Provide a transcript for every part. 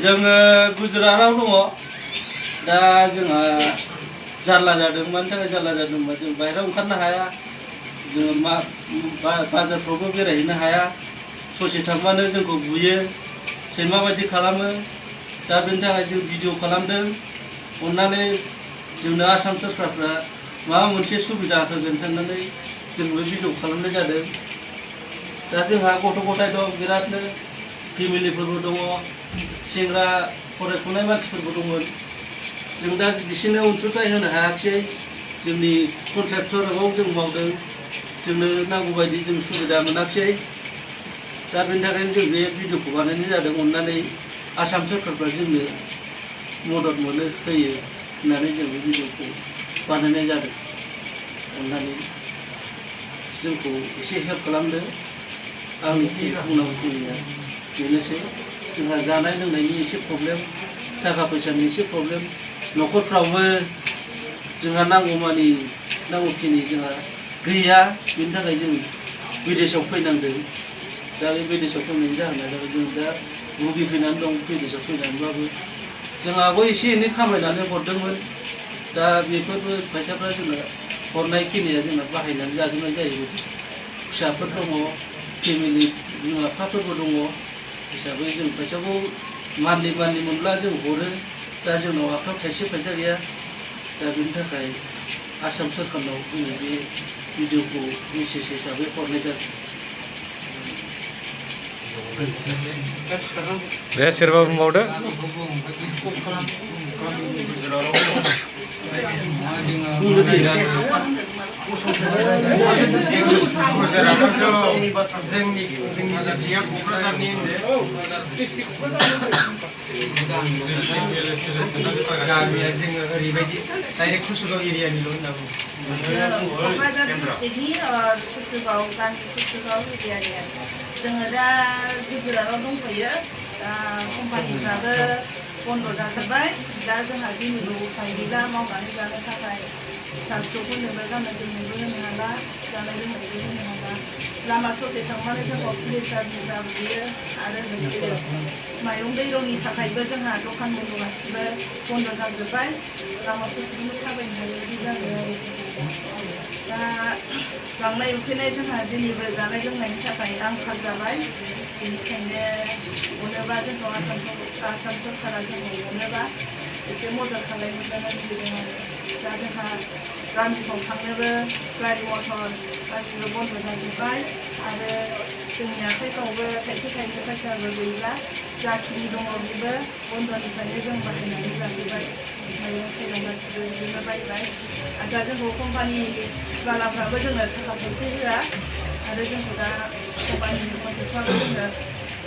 जोङो गुजरातआव दङ दा जोंहा जारला जादों मानि थाखाय जारला जादों होनबा जों बाहेरायाव ओंखारनो हाया जोङो बाजारफ्रावबो बेरायहैनो हाया ससे थांबानो जोंखौ बुयो सैमा बायदि खालामो दा बेनि थाखाय जों भिडिअ खालामदों अननानै जोंनो आसाम सरकारफ्रा माबा मोनसे सुबिदा होगोन होननानै जों बे भिडिअ खालामनाय जादों दा जोंहा गथ' गथाय दं बिरादनो फेमिलिफोरबो दङ सेंग्रा फरायफुनाय मानसिफोरबो दंमोन जों दा बिसोरनो अनसुंथाइ होनो हायाखिसै जोंनि कन्ट्रेक्टराव जों मावदों जोंनो नांगौ बायदि जों सुबिदा मोनाखिसै दा बेनि थाखायनो जों बे भिडिअखौ बानायनाय जादों अननानै आसाम सरकारफ्रा जोंनो मदद मोनो होयो होननानै जों बे भिडिअखौ बानायनाय जादों अननानै जोंखौ एसे हेल्प खालामदो आंनि बुंनांगौखिनिया बेनोसै जोंहा जानाय लोंनायनि एसे प्रब्लेम थाखा फैसानि एसे प्रब्लेम न'खरफ्रावबो जोंहा नांगौखिनि जोंहा गैया बेनि थाखाय जों विदेशआव फैनांदों दा बे विदेशआव फैनायनि जाहोना जाबाय जों दा भुगिफैनानै दं विदेशआव फैनानैबाबो जोंहाबो एसे एनै खामायनानै हरदोंमोन दा बेफोरबो फैसाफ्रा जोंना हरनायखिनिया जोंना बाहायनानै जाजोबनाय जायो फिसाफोर दङ फेमिलि बिमा बिफाफोरबो दङ हिसाबै जों फैसाखौ मान्थलि मोनब्ला जों हरो दा जोंनाव आखायाव थाइसे फैसा गैया दा बेनि थाखाय आसाम सरकारनाव जोङो बे भिडिअखौ मेसेज हिसाबै हरनाय जादों दे सोरबा बुंबावदो जोङो दा गुजरातआव दंफैयो दा कम्पानिफ्राबो बन्द जाजोब्बाय दा जोंहा दिनैबो उफाय गैला मावनानै जानो थाखाय फिसा फिसौफोरनोबो गाननो जोमनोबो होनो हाला जानाय लोंनायबो होनो हाला लामा ससे थांबानो जोंखौ पुलिसा बुजा बुयो आरो लोगोसे माइरं दैरंनि थाखायबो जोंहा दखान बन्द गासिबो बन्द जाजोब्बाय लामा ससेखौनो थाबायनो हायो बिदि जाबाय आरो दा लांनाय उखैनाय जोंहा जेनिबो जानाय लोंनायनि थाखाय आंखाल जाबाय बेनिखायनो अनोबा जोंखौ आसाम सरकारा जोंखौ अनोबा एसे मदद खालामनो लुबैदों आरो दा जोंहा गामिफ्राव थांनोबो गारि मटर गासिबो बन्द जाजोब्बाय आरो जोंनि आखाइफ्रावबो थाइसे थाइनै फैसाबो गैला जाखिनि दङ बेबो बन्दनिफ्रायनो जों बाहायनानै जाजोब्बाय मैगं थाइगं गासिबो बिदिनो बायबाय आरो दा जोंखौ कम्पानि बालाफ्राबो जोंनो थाखा फैसा होआ आरो जोंखौ दा कम्पानिनि कन्ट्रेक्टफ्राबो जोंनो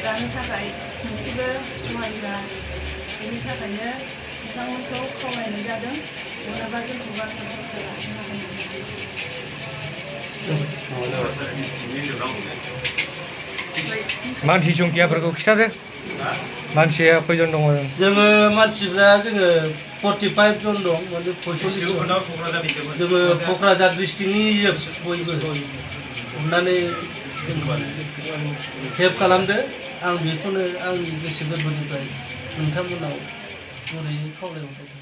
जानो थाखाय मोनसेबो सहाय होआ बेनि थाखायनो बिथांमोनखौ खावलायनाय जादों अनोबा जोंखौ आसाम सरकारा मानसि संखियाफोरखौ खिथादो मानसिया खयजन दङ जोङो मानसिफ्रा जोङो 45 जन दं माने 45 जोङो क'क्राझार डिस्ट्रिक्टनि बयबो अननानै हेल्प खालामदो आं बेखौनो आंनि गोसो गोरबोनिफ्राय नोंथांमोनाव गुरैयै खावलायहरबाय